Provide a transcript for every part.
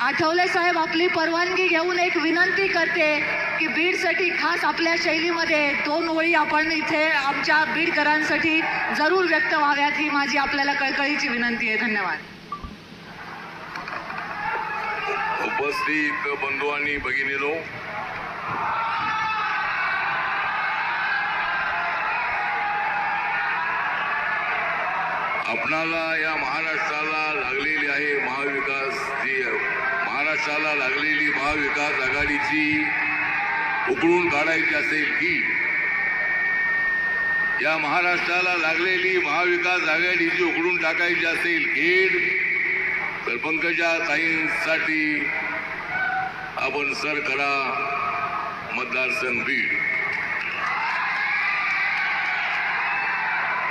आठवले साहेब आपली परवानगी घेऊन एक विनंती करते की बीडसाठी खास आपल्या शैलीमध्ये 2 ओळी आपण इथे आमच्या बीडकरांसाठी जरूर व्यक्त व्हाव्यात ही माझी आपल्याला कळकळीची विनंती आहे. धन्यवाद. उपस्थित बंधू आणि भगिनीनो, आपणाला या महाराष्ट्राला लागलेली आहे महाराष्ट्राला लागलेली महाविकास आघाडीची उकळून काढायची असेल की या महाराष्ट्राला लागलेली महाविकास आघाडीची उकळून टाकायची असेल खेड तर पंकजा ताईंसाठी आपण सर करा मतदारसंघ बीड.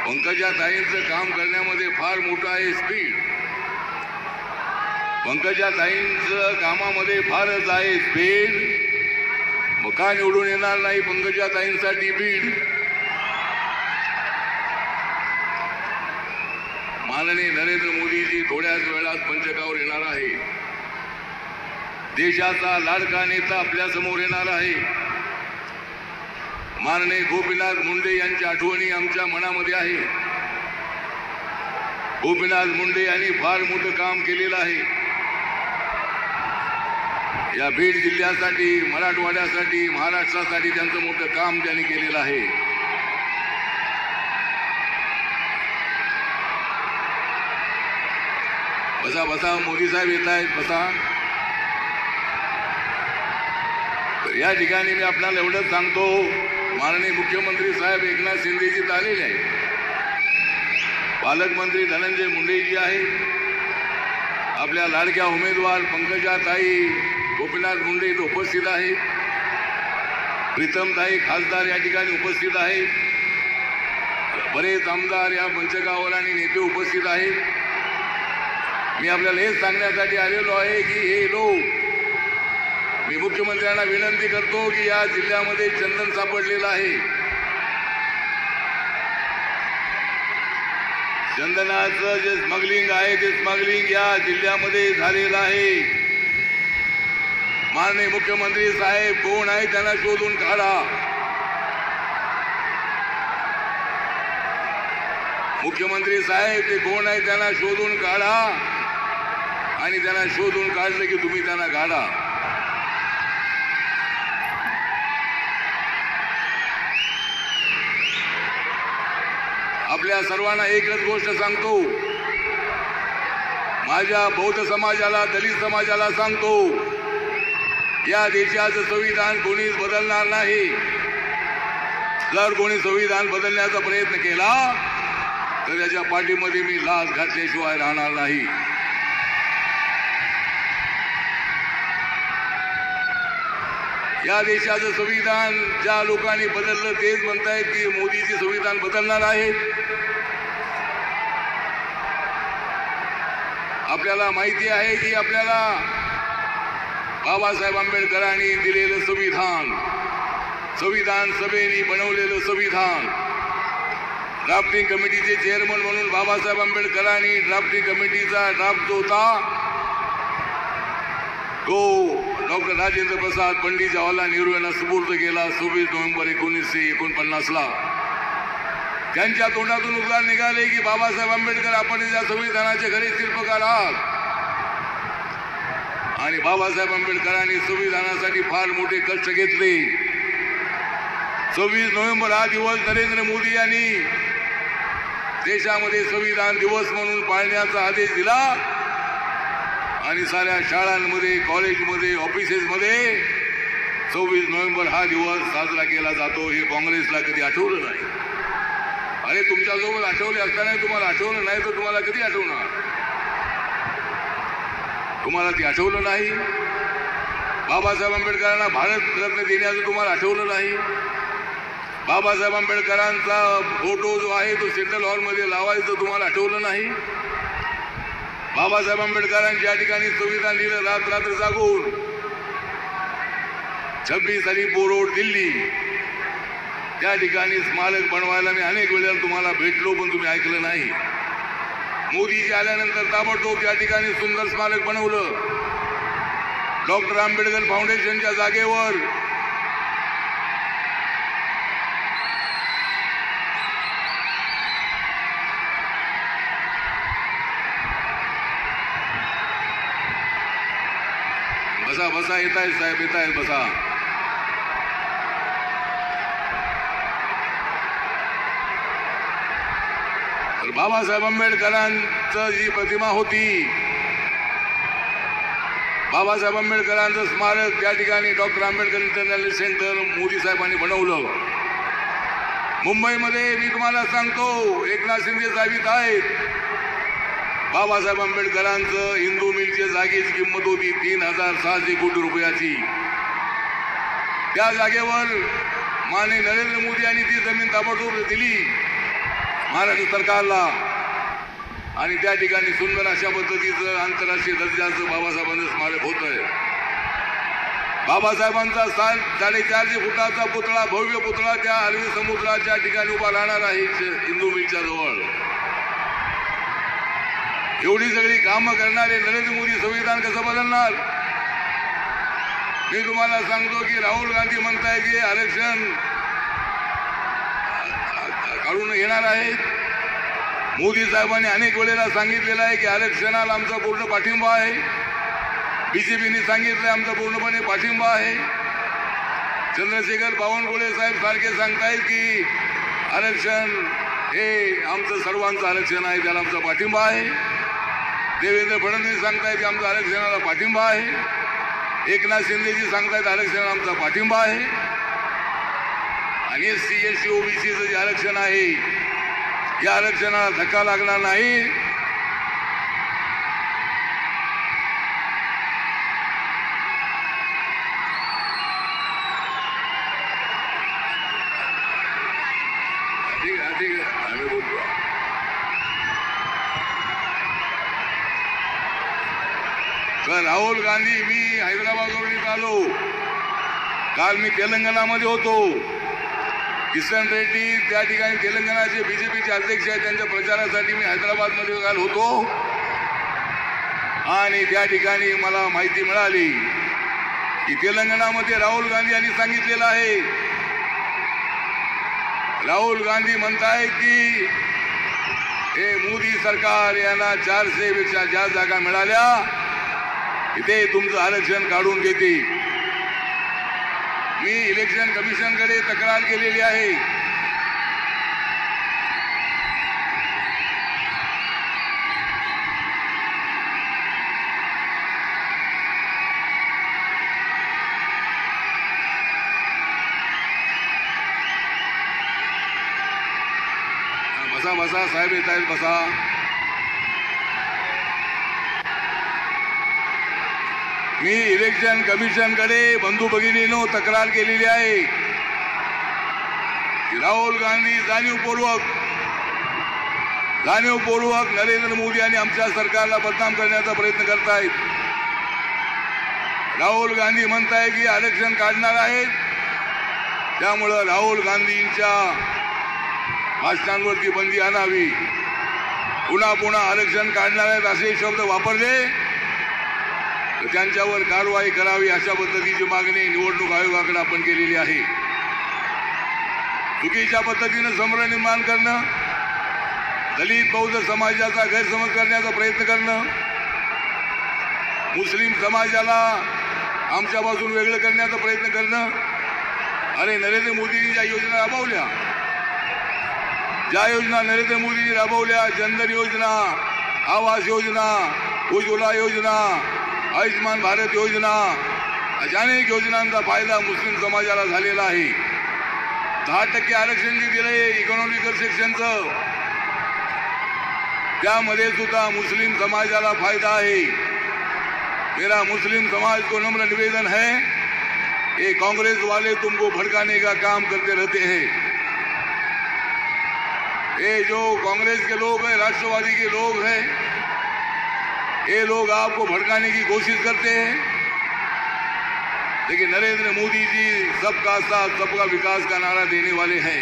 पंकजा ताईंचं काम करण्यामध्ये फार मोठं आहे स्पीड. पंकजा ताईंचं कामामध्ये फारच आहे स्पीड. मग का निवडून येणार नाही पंकजा ताईंसाठी बीड? माननीय नरेंद्र मोदीजी थोड्याच वेळात पंचकावर येणार आहे. देशाचा लाडका नेता आपल्या समोर येणार आहे. माननीय गोपीनाथ मुंडे यांच्या आठवणी आमच्या मनामध्ये आहे. गोपीनाथ मुंडे यांनी फार मोठं काम केलेलं आहे. या बीड जिल्ह्यासाठी, मराठवाड्यासाठी, महाराष्ट्रासाठी त्यांचं मोठं काम त्यांनी केलेलं आहे. बसा बसा, मोदी साहेब येत आहेत, बसा. तर या ठिकाणी मी आपल्याला एवढंच सांगतो, माननीय मुख्यमंत्री साहेब एकनाथ शिंदेजी आलेले आहेत. पालकमंत्री धनंजय मुंडेजी आहेत. आपल्या लाडक्या उमेदवार पंकजाताई गोपीनाथ मुंडे इथे उपस्थित आहेत. प्रीतमताई खासदार या ठिकाणी उपस्थित आहेत. बरेच आमदार या मंचकावर आणि नेते उपस्थित आहेत. मी आपल्याला हेच सांगण्यासाठी आलेलो आहे की हे लोक, मी मुख्यमंत्र्यांना विनंती करतो की या जिल्ह्यामध्ये चंदन सापडलेलं आहे. चंदनाचं जे स्मगलिंग आहे ते स्मगलिंग या जिल्ह्यामध्ये झालेलं आहे. माननीय मुख्यमंत्री साहेब कोण आहे त्यांना शोधून काढा. मुख्यमंत्री साहेब ते कोण आहे त्यांना शोधून काढा आणि त्यांना शोधून काढलं की तुम्ही त्यांना काढा. आपल्या सर्वांना एकच गोष्ट सांगतो, माझ्या बौद्ध समाजाला, दलित समाजाला सांगतो, या देशाचं संविधान कोणीच बदलणार नाही. जर कोणी संविधान बदलण्याचा प्रयत्न केला तर याच्या पाठीमध्ये मी लाच घातल्याशिवाय राहणार नाही. या देशाचं संविधान ज्या लोकांनी बदललं तेच म्हणतायत की मोदीजी संविधान बदलणार आहेत. आपल्याला माहिती आहे की आपल्याला बाबासाहेब आंबेडकरांनी दिलेलं संविधान, संविधान सभेने बनवलेलं संविधान, ड्राफ्टिंग कमिटीचे चेअरमन म्हणून बाबासाहेब आंबेडकरांनी ड्राफ्टिंग कमिटीचा ड्राफ्ट जो होता तो डॉक्टर राजेंद्र प्रसाद पंडित जवाहरलाल नेहरू यांना सुपूर्द केला 26 नोव्हेंबर 1949ला. त्यांच्या तोंडातून उद्गार निघाले की बाबासाहेब आंबेडकर आपण या संविधानाचे खरे शिल्पकार आहात. आणि बाबासाहेब आंबेडकरांनी संविधानासाठी फार मोठे कष्ट घेतले. 26 नोव्हेंबर हा दिवस नरेंद्र मोदी यांनी देशामध्ये संविधान दिवस म्हणून पाळण्याचा आदेश दिला आणि साऱ्या शाळांमध्ये, कॉलेजमध्ये, ऑफिसेसमध्ये 26 नोव्हेंबर हा दिवस साजरा केला जातो. हे काँग्रेसला कधी आठवलं नाही. अरे तुमच्यासोबत आठवले असताना तुम्हाला आठवलं नाही तर तुम्हाला कधी आठवणार? तुम्हाला ते आठवलं नाही. बाबासाहेब आंबेडकरांना भारत रत्न देण्याचं तुम्हाला आठवलं नाही. बाबासाहेब आंबेडकरांचा फोटो जो आहे तो सेंट्रल हॉलमध्ये लावायचं तुम्हाला आठवलं नाही. बाबासाहेब आंबेडकरांनी ज्या ठिकाणी संविधान लिहिलं रात रात्र जागून 26 अलीपूर रोड दिल्ली त्या ठिकाणी स्मारक बनवायला मी अनेक वेळेला तुम्हाला भेटलो पण तुम्ही ऐकलं नाही. मोदीजी आल्यानंतर ताबडतोब त्या ठिकाणी सुंदर स्मारक बनवलं. डॉक्टर आंबेडकर फाउंडेशनच्या जागेवर बसा बसा, येत आहेत साहेब, येत आहेत, बसा. तर बाबासाहेब आंबेडकरांचं जी प्रतिमा होती, बाबासाहेब आंबेडकरांचं स्मारक त्या ठिकाणी doctor Ambedkar international centre Modi साहेबांनी बनवलं. मुंबईमध्ये मी तुम्हाला सांगतो, एकनाथ शिंदे साहेब आहेत. बाबासाहेब आंबेडकरांचं हिंदू मिलच्या जागेची किंमत होती 3600 कोटी रुपयाची. त्या जागेवर माननीय नरेंद्र मोदी यांनी ती जमीन ताबडतोब दिली महाराष्ट्र सरकारला, आणि त्या ठिकाणी सुंदर अशा पद्धतीचं आंतरराष्ट्रीय दर्जाचं बाबासाहेबांचं स्मारक होत आहे. बाबासाहेबांचा 450 फुटाचा पुतळा, भव्य पुतळा त्या अरबी समुद्राच्या ठिकाणी उभा राहणार आहे हिंदू मिलच्या जवळ. एवढी सगळी कामं करणारे नरेंद्र मोदी संविधान कसं बदलणार? मी तुम्हाला सांगतो की राहुल गांधी म्हणताय की आरक्षण काढून येणार आहेत. मोदी साहेबांनी अनेक वेळेला सांगितलेलं आहे की आरक्षणाला आमचा पूर्ण पाठिंबा आहे. बीजेपीने सांगितलं आमचा पूर्णपणे पाठिंबा आहे. चंद्रशेखर बावनकुळे साहेब सारखे सांगतायत की आरक्षण हे आमचं सर्वांचं आरक्षण आहे, त्याला आमचा पाठिंबा आहे. देवेंद्र फडणवीस सांगतायत की आमचा आरक्षणाला पाठिंबा आहे. एकनाथ शिंदेजी सांगतायत आरक्षणाला आमचा पाठिंबा आहे. आणि SC ST OBCचं जे आरक्षण आहे, या आरक्षणाला धक्का लागणार नाही. ठीक आहे, आम्ही बोलतो. तर राहुल गांधी, मी हैदराबादवरून आलो. काल मी तेलंगणामध्ये होतो. किशन रेड्डी त्या ठिकाणी तेलंगणाचे बीजेपीचे अध्यक्ष आहेत, त्यांच्या प्रचारासाठी मी हैदराबादमध्ये काल होतो. आणि त्या ठिकाणी मला माहिती मिळाली की तेलंगणामध्ये राहुल गांधी यांनी सांगितलेलं आहे, राहुल गांधी म्हणतायत की हे मोदी सरकार यांना 400 पेक्षा जास्त जागा मिळाल्या, इथे तुमचं आरक्षण काढून घेते. मी इलेक्शन कमिशनकडे तक्रार केलेली आहे. बसा बसा साहेब, येत आहेत, बसा. मी इलेक्शन कमिशनकडे बंधू भगिनींनो तक्रार केलेली आहे की राहुल गांधी जाणीवपूर्वक नरेंद्र मोदी आणि आमच्या सरकारला बदनाम करण्याचा प्रयत्न करतायत. राहुल गांधी म्हणताय की आरक्षण काढणार आहेत, त्यामुळं राहुल गांधींच्या भाषणांवरती बंदी आणावी. पुन्हा पुन्हा आरक्षण काढणार आहेत असे शब्द वापरले तर त्यांच्यावर कारवाई करावी, अशा पद्धतीची मागणी निवडणूक आयोगाकडे आपण केलेली आहे. चुकीच्या पद्धतीने संभ्रम निर्माण करणं, दलित बौद्ध समाजाचा गैरसमज करण्याचा प्रयत्न करणं, मुस्लिम समाजाला आमच्यापासून वेगळं करण्याचा प्रयत्न करणं. अरे नरेंद्र मोदींनी ज्या योजना राबवल्या, नरेंद्र मोदींनी राबवल्या, जनधन योजना, आवास योजना, उज्ज्वला योजना, आयुष्मान भारत योजना, अशा अनेक योजनांचा फायदा मुस्लिम समाजाला झालेला आहे. 10% आरक्षण जे दिलंय इकॉनॉमिकल सेक्शनचं, त्यामध्ये सुद्धा मुस्लिम समाजाला फायदा है। मेरा मुस्लिम समाज को नम्र निवेदन है, ये कांग्रेस वाले तुमको भड़काने का काम करते रहते हैं। ये जो कांग्रेस के लोग हैं, राष्ट्रवादी के लोग हैं, ये लोग आपको भड़काने की कोशिश करते हैं, लेकिन नरेंद्र मोदी जी सबका साथ सबका विकास का नारा देने वाले हैं।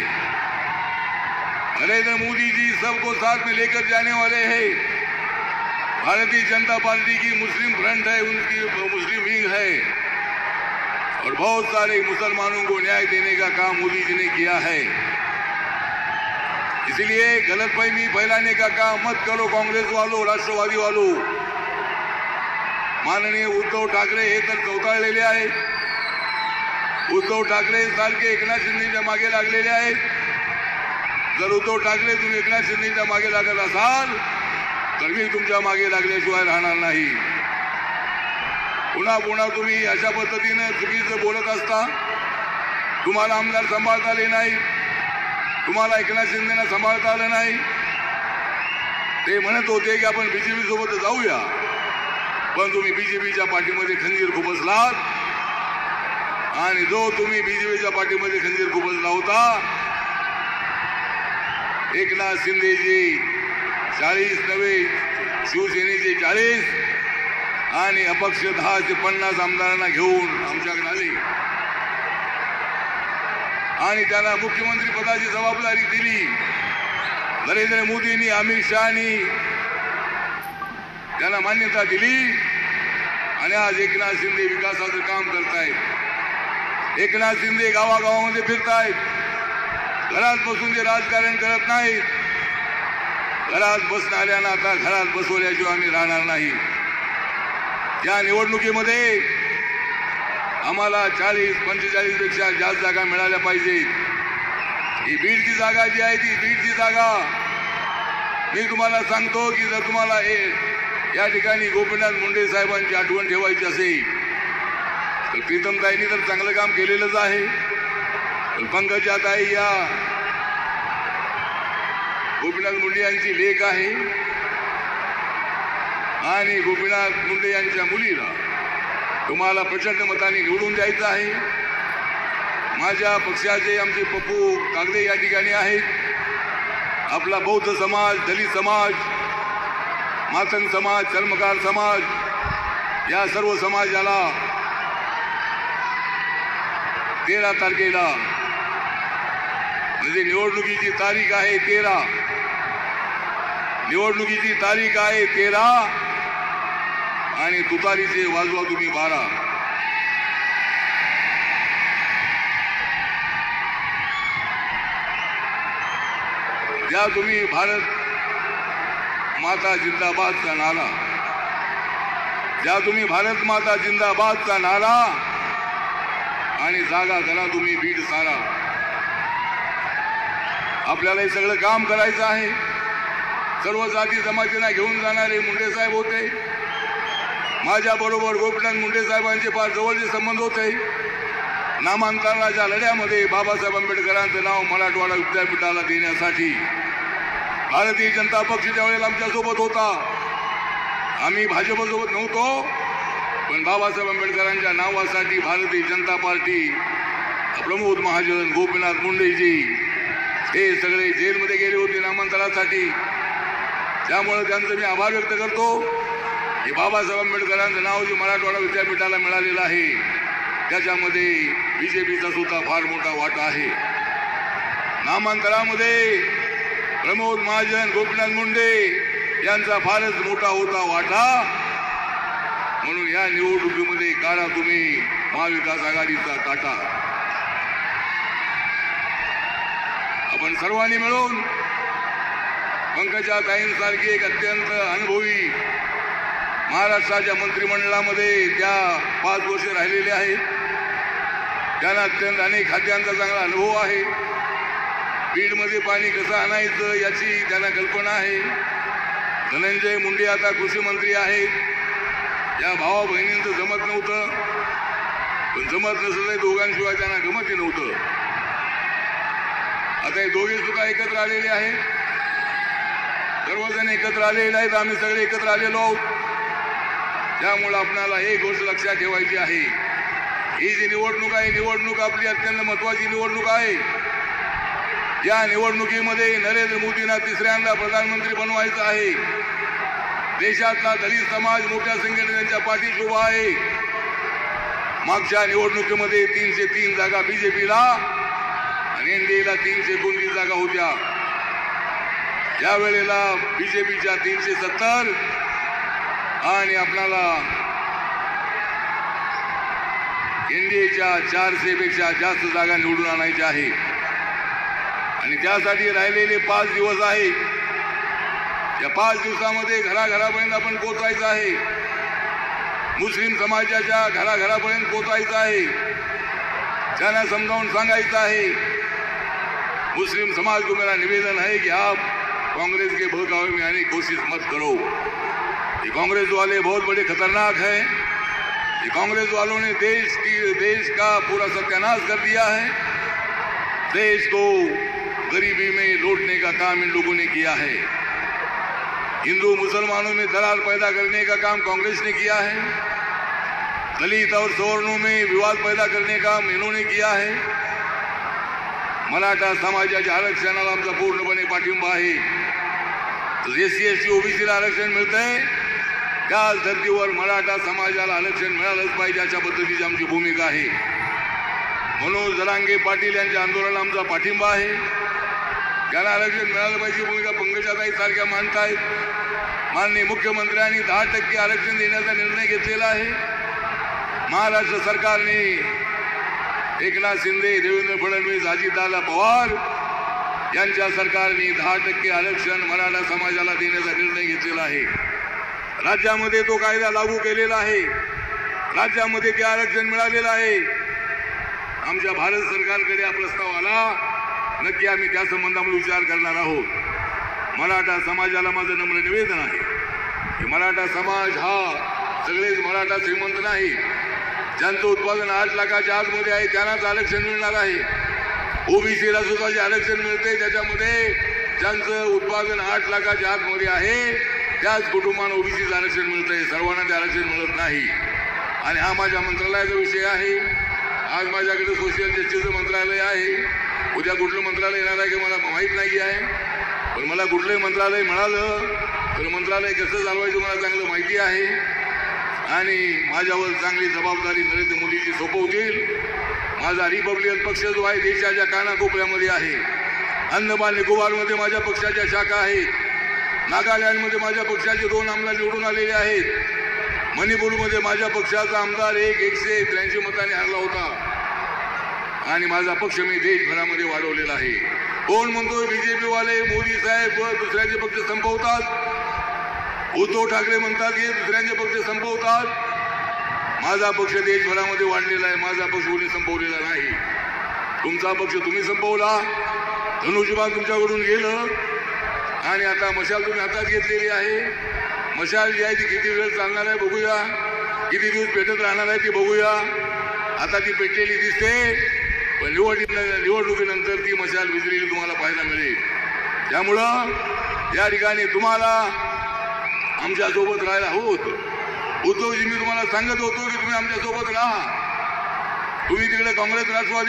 नरेंद्र मोदी जी सबको साथ में लेकर जाने वाले हैं भारतीय जनता पार्टी की मुस्लिम फ्रंट है, उनकी मुस्लिम विंग है और बहुत सारे मुसलमानों को न्याय देने का काम मोदी जी ने किया है। इसलिए गलतफहमी फैलाने का काम मत करो कांग्रेस वालों, राष्ट्रवादी वालों। माननीय उद्धव ठाकरे हे तर चौताळलेले आहेत. उद्धव ठाकरे सारखे एकनाथ शिंदेच्या मागे लागलेले आहेत. जर उद्धव ठाकरे तुम्ही एकनाथ शिंदेच्या मागे लागत असाल तर मी तुमच्या मागे लागल्याशिवाय राहणार नाही. पुन्हा पुन्हा तुम्ही अशा पद्धतीने चुकीचं बोलत असता. तुम्हाला आमदार सांभाळता आले नाही, तुम्हाला एकनाथ शिंदेना सांभाळता आलं नाही. ते म्हणत होते की आपण बीजेपी सोबत जाऊया, पण तुम्ही बीजेपीच्या पाठीमध्ये खंजीर खुपसलात आणि जो तुम्ही बीजेपीच्या पाठीमध्ये खंजीर खुपसला होता, एकनाथ शिंदेजी 40 नव्हे, शिवसेनेचे 40 आणि अपक्ष 10 ते 50 आमदारांना घेऊन आमच्याकडे आले आणि त्यांना मुख्यमंत्री पदाची जबाबदारी दिली. नरेंद्र मोदींनी, अमित शहानी त्यांना मान्यता दिली आणि आज एकनाथ शिंदे विकासाचं काम करतायत. एकनाथ शिंदे गावागावामध्ये फिरतायत. घरात बसून ते राजकारण करत नाहीत. घरात बसणाऱ्यांना आता घरात बसवल्याशिवाय आम्ही राहणार नाही. या निवडणुकीमध्ये आम्हाला 40-45 पेक्षा जास्त जागा मिळाल्या पाहिजेत. ही बीडची जागा जी आहे ती बीडची जागा मी तुम्हाला सांगतो की जर तुम्हाला या ठिकाणी गोपीनाथ मुंडे साहेबांची आठवण ठेवायची असेल तर प्रीतमताईंनी तर चांगलं काम केलेलंच आहे. पण पंकजाताई या गोपीनाथ मुंडे यांची लेक आहे आणि गोपीनाथ मुंडे यांच्या मुलीला तुम्हाला प्रचंड मताने निवडून द्यायचं आहे. माझ्या पक्षाचे आमचे पप्पू कागदे या ठिकाणी आहेत. आपला बौद्ध समाज, दलित समाज, मातंग समाज, चर्मकार समाज या सर्व समाजाला 13 तारखेला म्हणजे निवडणुकीची तारीख आहे 13. निवडणुकीची तारीख आहे 13 आणि तुतारीचे वाजवा तुम्ही 12. ज्या तुम्ही भारत माता जिंदाबादचा नारा, ज्या तुम्ही भारत माता जिंदाबादचा नारा आणि जागा करा तुम्ही बीड सारा. आपल्याला हे सगळं काम करायचं आहे. सर्व जाती जमातींना घेऊन जाणारे मुंडे साहेब होते. माझ्या बरोबर गोपीनाथ मुंडे साहेबांचे फार जवळचे संबंध होते. नामांतरणाच्या लढ्यामध्ये बाबासाहेब आंबेडकरांचं नाव मराठवाडा विद्यापीठाला देण्यासाठी भारतीय जनता पक्ष त्यावेळेला आमच्या सोबत होता. आम्ही भाजपसोबत नव्हतो, पण बाबासाहेब आंबेडकरांच्या नावासाठी भारतीय जनता पार्टी, प्रमोद महाजन, गोपीनाथ मुंडेजी हे सगळे जेलमध्ये गेले होते नामांतरासाठी. त्यामुळे त्यांचं मी आभार व्यक्त करतो की बाबासाहेब आंबेडकरांचं नाव जे मराठवाडा विद्यापीठाला मिळालेलं आहे त्याच्यामध्ये बीजेपीचा सुद्धा फार मोठा वाटा आहे. नामांतरामध्ये प्रमोद महाजन, गोपीनाथ मुंडे यांचा फारच मोठा होता वाटा. म्हणून या निवडणुकीमध्ये काढा तुम्ही महाविकास आघाडीचा काटा. आपण सर्वांनी मिळून पंकजाताईंसारखी एक अत्यंत अनुभवी महाराष्ट्राच्या मंत्रिमंडळामध्ये त्या 5 वर्षे राहिलेले आहेत. त्यांना अत्यंत अनेक खात्यांचा चांगला अनुभव आहे. बीडमध्ये पाणी कसं आणायचं याची त्यांना कल्पना आहे. धनंजय मुंडे आता कृषी मंत्री आहेत. या भावा बहिणींचं जमत नव्हतं, पण जमत नसलं दोघांशिवाय त्यांना गमतही नव्हतं. आता हे दोघे सुद्धा एकत्र आलेले आहेत. सर्वजण एकत्र आलेले आहेत. आम्ही सगळे एकत्र आलेलो आहोत. त्यामुळे आपल्याला एक गोष्ट लक्षात ठेवायची आहे. ही जी निवडणूक आहे, निवडणूक आपली अत्यंत महत्वाची निवडणूक आहे. या निवडणुकीमध्ये नरेंद्र मोदींना 3ऱ्यांदा प्रधानमंत्री बनवायचं आहे. देशातला दलित समाज मोठ्या संख्येने त्यांच्या पाठीशी उभा आहे. मागच्या निवडणुकीमध्ये 303 जागा बीजेपीला आणि एनडीएला 329 जागा होत्या. यावेळेला बीजेपीच्या 370 आणि आपल्याला एनडीएच्या 400 पेक्षा जास्त जागा निवडून आणायच्या आहे आणि त्यासाठी राहिलेले 5 दिवस आहे. या 5 दिवसामध्ये घराघरापर्यंत आपण पोहोचायचं आहे. मुस्लिम समाजाच्या घराघरापर्यंत पोहोचायचं आहे. त्यांना समजावून सांगायचं आहे, मुस्लिम समाज को मेरा निवेदन है कि आप कांग्रेस के बहकावे में आने की कोशिश मत करो. ये कांग्रेस वाले बहुत बड़े खतरनाक हैं. ये कांग्रेस वालों ने देश का पूरा सत्यानाश कर दिया है. देश को गरीबी में लौटने का काम इन लोगों ने किया है. हिंदू मुसलमानों में दरार पैदा करने का काम कांग्रेस ने किया है. दलित और सवर्णों में विवाद पैदा करने का इन्होंने किया है. मराठा समाजाच्या आरक्षणाला आमचा पूर्णपणे पाठिंबा आहे. एससी एसटी ओबीसीला आरक्षण मिळतंय, त्याच धर्तीवर मराठा समाजाला आरक्षण मिळालंच पाहिजे अशा पद्धतीची आमची भूमिका आहे. मनोज जरांगे पाटील यांच्या आंदोलनाला आमचा पाठिंबा आहे. त्यांना आरक्षण मिळालं पाहिजे भूमिका पंकजाताई सारख्या मांडतायत. माननीय मुख्यमंत्र्यांनी 10% आरक्षण देण्याचा निर्णय घेतलेला आहे. महाराष्ट्र सरकारने एकनाथ शिंदे, देवेंद्र फडणवीस, अजितदादा पवार यांच्या सरकारने 10% आरक्षण मराठा समाजाला देण्याचा निर्णय घेतलेला आहे. राज्यामध्ये तो कायदा लागू केलेला आहे. राज्यामध्ये ते आरक्षण मिळालेलं आहे. आमच्या भारत सरकारकडे हा प्रस्ताव आला, नक्की आम्ही त्या संबंधामध्ये विचार करणार आहोत. मराठा समाजाला माझं नम्र निवेदन आहे की मराठा समाज हा सगळेच मराठा श्रीमंत नाही. ज्यांचं उत्पादन 8 लाखाच्या आतमध्ये आहे त्यांनाच आरक्षण मिळणार आहे. ओबीसीला सुद्धा जे आरक्षण मिळते त्याच्यामध्ये ज्यांचं उत्पादन 8 लाखाच्या आतमध्ये आहे त्याच कुटुंबांना ओबीसीचं आरक्षण मिळतंय. सर्वांना ते आरक्षण मिळत नाही. आणि हा माझ्या मंत्रालयाचा विषय आहे. आज माझ्याकडे सोशल जस्टिसचं मंत्रालय आहे. उद्या कुठलं मंत्रालय येणार आहे की मला माहीत नाही आहे, पण मला कुठलंही मंत्रालय मिळालं तर मंत्रालय कसं चालवायचं मला चांगलं माहिती आहे. आणि माझ्यावर चांगली जबाबदारी नरेंद्र मोदीजी सोपवतील. माझा रिपब्लिकन पक्ष जो आहे देशाच्या कानाकोपऱ्यामध्ये आहे. अंदमान निकोबारमध्ये माझ्या पक्षाच्या शाखा आहेत. नागालँडमध्ये माझ्या पक्षाचे 2 आमदार निवडून आलेले आहेत. मणिपूरमध्ये माझ्या पक्षाचा आमदार 183 मतांनी हरला होता आणि माझा पक्ष मी देशभरामध्ये वाढवलेला आहे. कोण म्हणतोय बीजेपी वाले मोदी साहेब दुसऱ्याचे पक्ष संपवतात. उद्धव ठाकरे म्हणतात की दुसऱ्यांचे पक्ष संपवतात. माझा पक्ष देशभरामध्ये वाढलेला आहे. माझा पक्ष कोणी संपवलेला नाही. तुमचा पक्ष तुम्ही संपवला. धनुष्यबाण तुमच्याकडून गेलं आणि आता मशाल तुम्ही हातात घेतलेली आहे. मशाल जी आहे ती किती वेळ चालणार आहे बघूया, किती दिवस पेटत राहणार आहे ती बघूया. आता ती पेटलेली दिसते, पण निवडणुकीनंतर ती मशाल विजलेली तुम्हाला पाहायला मिळेल. त्यामुळं या ठिकाणी तुम्हाला आमच्या सोबत राहायला होत. उद्धवजी मी तुम्हाला सांगत होतो की तुम्ही आमच्या सोबत राहा. तुम्ही तिकडे काँग्रेस राष्ट्रवादी